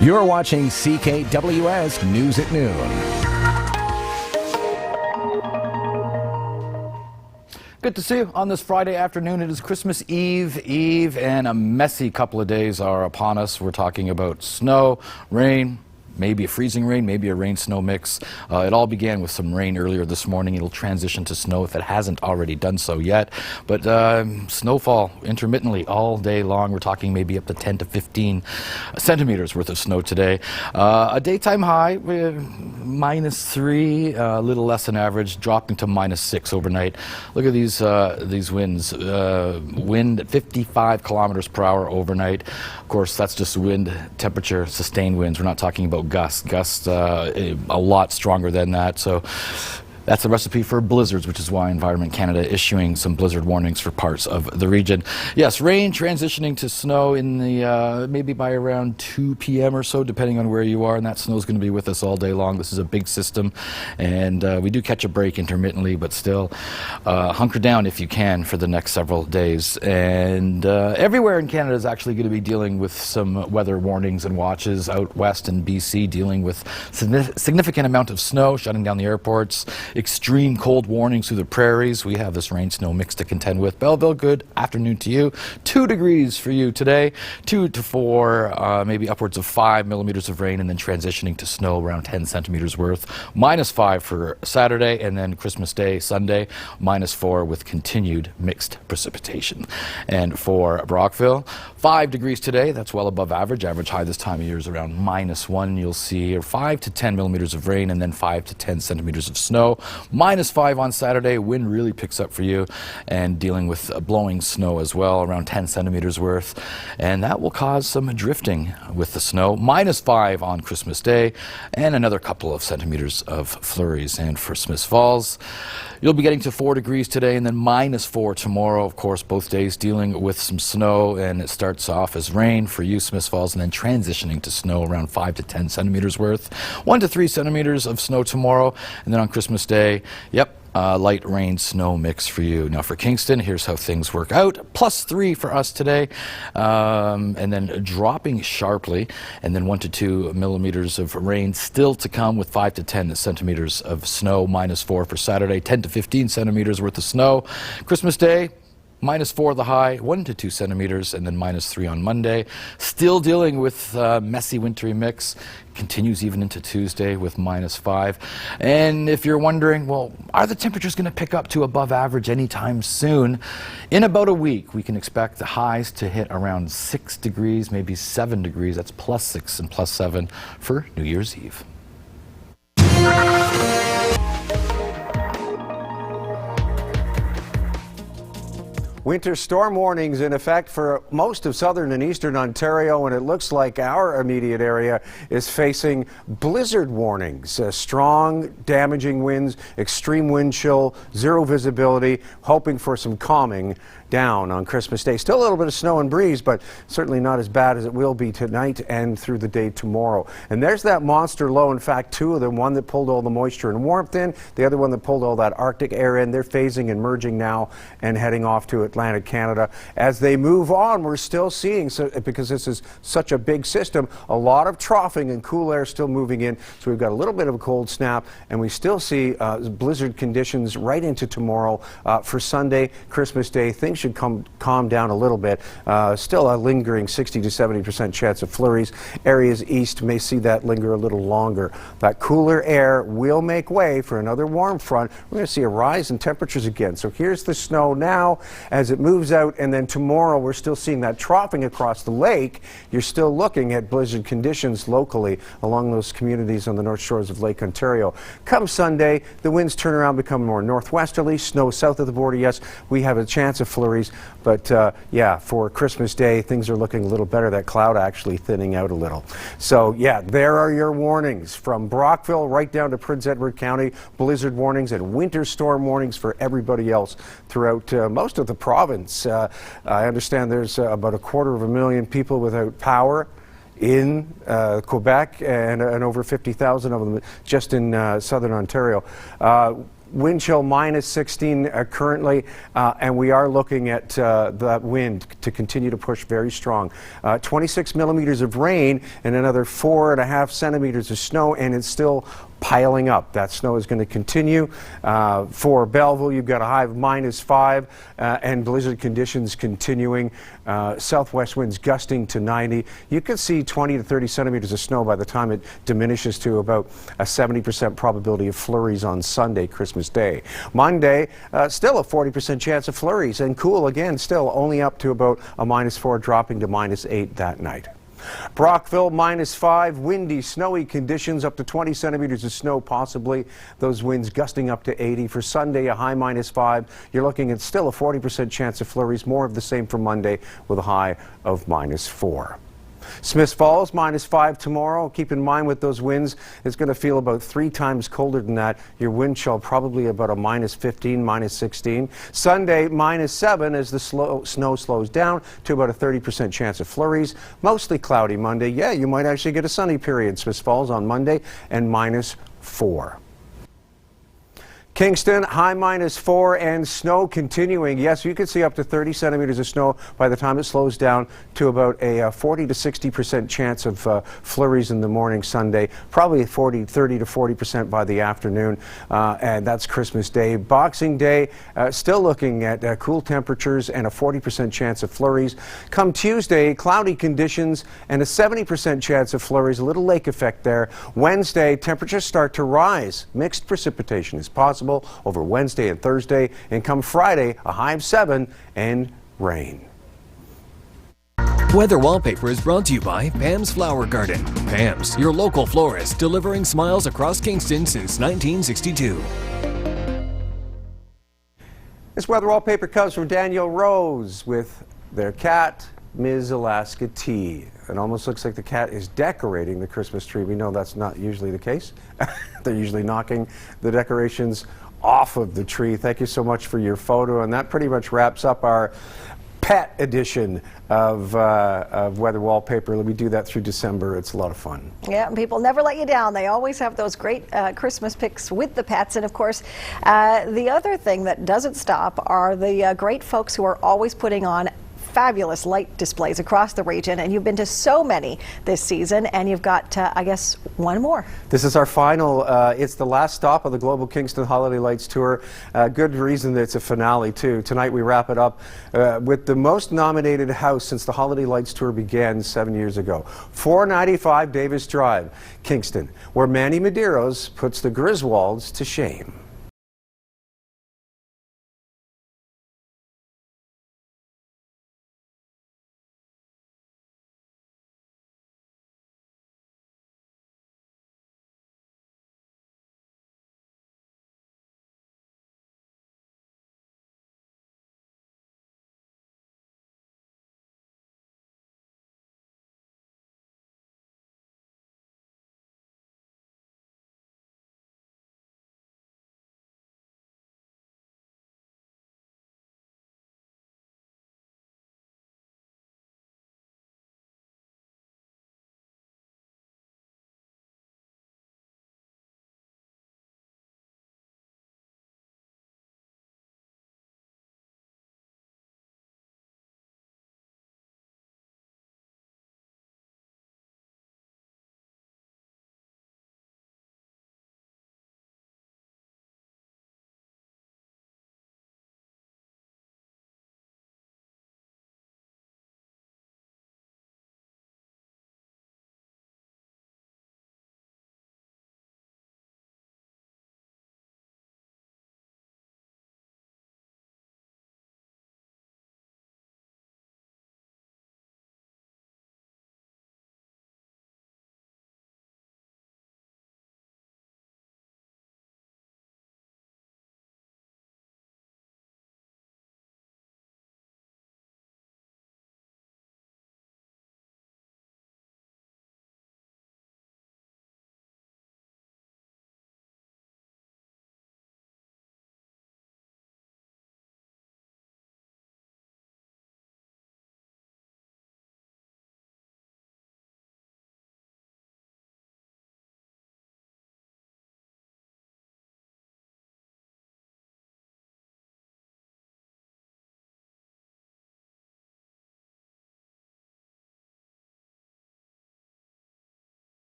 You're watching CKWS News at Noon. Good to see you on this Friday afternoon. It is Christmas Eve, and a messy couple of days are upon us. We're talking about snow, rain, maybe a freezing rain, maybe a rain-snow mix. It all began with some rain earlier this morning. It'll transition to snow if it hasn't already done so yet. But snowfall intermittently all day long. We're talking maybe up to 10 to 15 centimeters worth of snow today. A daytime high, -3, a little less than average, dropping to -6 overnight. Look at these winds. Wind at 55 kilometers per hour overnight. Of course, that's just wind temperature, sustained winds. We're not talking about gusts a lot stronger than that. So that's a recipe for blizzards, which is why Environment Canada issuing some blizzard warnings for parts of the region. Yes, rain transitioning to snow in the maybe by around 2 p.m. or so, depending on where you are, and that snow is going to be with us all day long. This is a big system, and we do catch a break intermittently, but still hunker down if you can for the next several days. And everywhere in Canada is actually going to be dealing with some weather warnings and watches. Out west in BC, dealing with significant amount of snow, shutting down the airports. Extreme cold warnings through the prairies. We have this rain-snow mix to contend with. Belleville, good afternoon to you. 2 degrees for you today. 2 to 4, maybe upwards of 5 millimeters of rain, and then transitioning to snow around 10 centimeters worth. -5 for Saturday, and then Christmas Day, Sunday, -4 with continued mixed precipitation. And for Brockville, 5 degrees today. That's well above average. Average high this time of year is around -1. You'll see 5 to 10 millimeters of rain, and then 5 to 10 centimeters of snow. -5 on Saturday. Wind really picks up for you, and dealing with blowing snow as well, around 10 centimeters worth, and that will cause some drifting with the snow. -5 on Christmas Day, and another couple of centimeters of flurries. And for Smiths Falls, you'll be getting to 4 degrees today, and then -4 tomorrow. Of course, both days dealing with some snow, and it starts off as rain for you, Smiths Falls, and then transitioning to snow around 5 to 10 centimeters worth. 1 to 3 centimeters of snow tomorrow, and then on Christmas Day, light rain snow mix for you. Now for Kingston, here's how things work out. +3 for us today, and then dropping sharply, and then 1 to 2 millimeters of rain still to come, with 5 to 10 centimeters of snow. -4 for Saturday, 10 to 15 centimeters worth of snow. Christmas Day, -4 the high, 1 to 2 centimeters, and then -3 on Monday. Still dealing with messy wintry mix. Continues even into Tuesday with -5. And if you're wondering, well, are the temperatures going to pick up to above average anytime soon? In about a week, we can expect the highs to hit around 6 degrees, maybe 7 degrees. That's +6 and +7 for New Year's Eve. Winter storm warnings in effect for most of southern and eastern Ontario, and it looks like our immediate area is facing blizzard warnings. Strong, damaging winds, extreme wind chill, zero visibility, hoping for some calming down on Christmas Day. Still a little bit of snow and breeze, but certainly not as bad as it will be tonight and through the day tomorrow. And there's that monster low. In fact, 2 of them, one that pulled all the moisture and warmth in, the other one that pulled all that Arctic air in. They're phasing and merging now and heading off to Atlantic Canada. As they move on, we're still seeing, because this is such a big system, a lot of troughing and cool air still moving in. So we've got a little bit of a cold snap, and we still see blizzard conditions right into tomorrow. For Sunday, Christmas Day, things should calm down a little bit. Still a lingering 60 to 70% chance of flurries. Areas east may see that linger a little longer. That cooler air will make way for another warm front. We're going to see a rise in temperatures again. So here's the snow now as it moves out, and then tomorrow we're still seeing that troughing across the lake. You're still looking at blizzard conditions locally along those communities on the north shores of Lake Ontario. Come Sunday, the winds turn around, become more northwesterly. Snow south of the border, yes, we have a chance of flurries. But yeah, for Christmas Day, things are looking a little better. That cloud actually thinning out a little. So yeah, there are your warnings from Brockville right down to Prince Edward County. Blizzard warnings and winter storm warnings for everybody else throughout most of the province. I understand there's about 250,000 people without power in Quebec, and over 50,000 of them just in southern Ontario. Wind chill minus 16 currently, and we are looking at the wind to continue to push very strong. 26 millimeters of rain and another 4.5 centimeters of snow, and it's still piling up. That snow is going to continue. For Belleville, you've got a high of -5 and blizzard conditions continuing. Southwest winds gusting to 90. You could see 20 to 30 centimeters of snow by the time it diminishes to about a 70% probability of flurries on Sunday, Christmas Day. Monday, still a 40% chance of flurries, and cool again, still only up to about a -4, dropping to -8 that night. Brockville -5, windy, snowy conditions, up to 20 centimeters of snow possibly. Those winds gusting up to 80. For Sunday, a high -5. You're looking at still a 40% chance of flurries, more of the same for Monday with a high of -4. Smiths Falls -5 tomorrow. Keep in mind with those winds, it's going to feel about 3 times colder than that. Your wind chill probably about a -15, -16. Sunday -7 as the snow slows down to about a 30% chance of flurries. Mostly cloudy Monday. Yeah, you might actually get a sunny period. Smiths Falls on Monday and -4. Kingston, high -4 and snow continuing. Yes, you can see up to 30 centimeters of snow by the time it slows down to about a 40 to 60% chance of flurries in the morning Sunday. Probably 30 to 40% by the afternoon, and that's Christmas Day. Boxing Day, still looking at cool temperatures and a 40% chance of flurries. Come Tuesday, cloudy conditions and a 70% chance of flurries. A little lake effect there. Wednesday, temperatures start to rise. Mixed precipitation is possible over Wednesday and Thursday, and come Friday, a high of 7 and rain. Weather Wallpaper is brought to you by Pam's Flower Garden. Pam's, your local florist, delivering smiles across Kingston since 1962. This Weather Wallpaper comes from Daniel Rose with their cat, Ms. Alaska T. It almost looks like the cat is decorating the Christmas tree. We know that's not usually the case. They're usually knocking the decorations off of the tree. Thank you so much for your photo, and that pretty much wraps up our pet edition of Weather Wallpaper. We do that through December. It's a lot of fun. Yeah, and people never let you down. They always have those great Christmas pics with the pets. And of course, the other thing that doesn't stop are the great folks who are always putting on fabulous light displays across the region, and you've been to so many this season, and you've got, I guess, one more. This is our final, it's the last stop of the Global Kingston Holiday Lights Tour. Good reason that it's a finale, too. Tonight we wrap it up with the most nominated house since the Holiday Lights Tour began 7 years ago. 495 Davis Drive, Kingston, where Manny Medeiros puts the Griswolds to shame.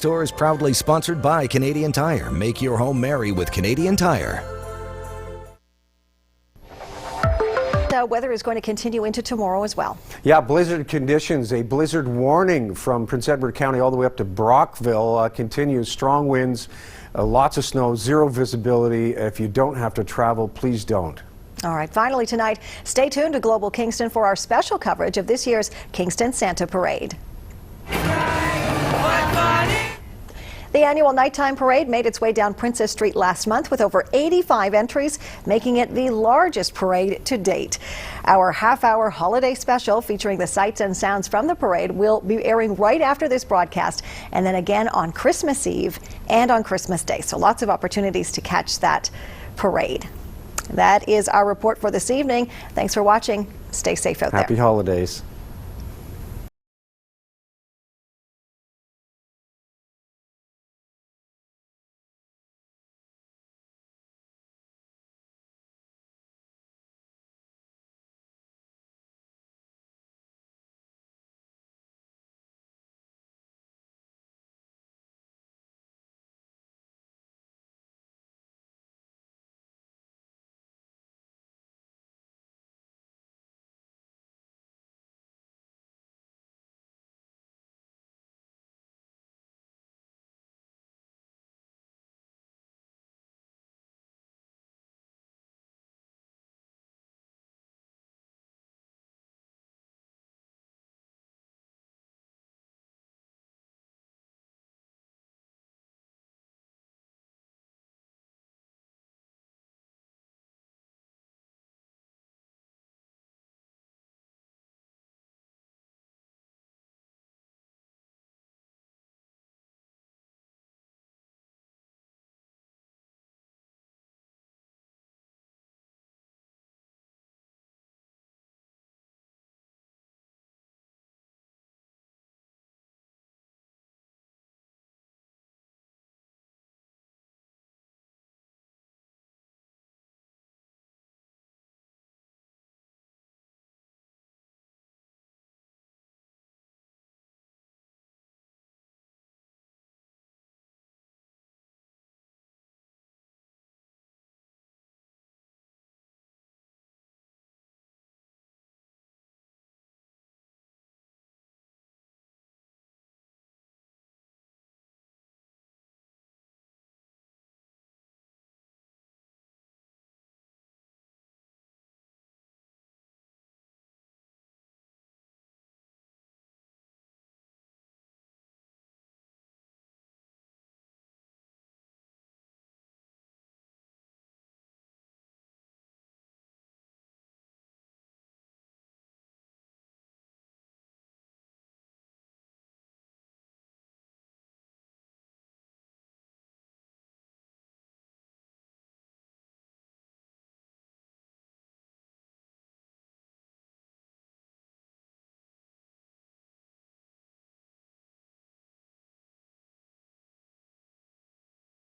Store is proudly sponsored by Canadian Tire. Make your home merry with Canadian Tire. Weather is going to continue into tomorrow as well. Yeah, blizzard conditions. A blizzard warning from Prince Edward County all the way up to Brockville continues. Strong winds, lots of snow, zero visibility. If you don't have to travel, please don't. All right, finally tonight, stay tuned to Global Kingston for our special coverage of this year's Kingston Santa Parade. The annual nighttime parade made its way down Princess Street last month with over 85 entries, making it the largest parade to date. Our half-hour holiday special featuring the sights and sounds from the parade will be airing right after this broadcast, and then again on Christmas Eve and on Christmas Day. So lots of opportunities to catch that parade. That is our report for this evening. Thanks for watching. Stay safe out there. Happy holidays.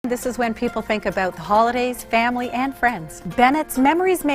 This is when people think about the holidays, family, and friends. Bennett's Memories Made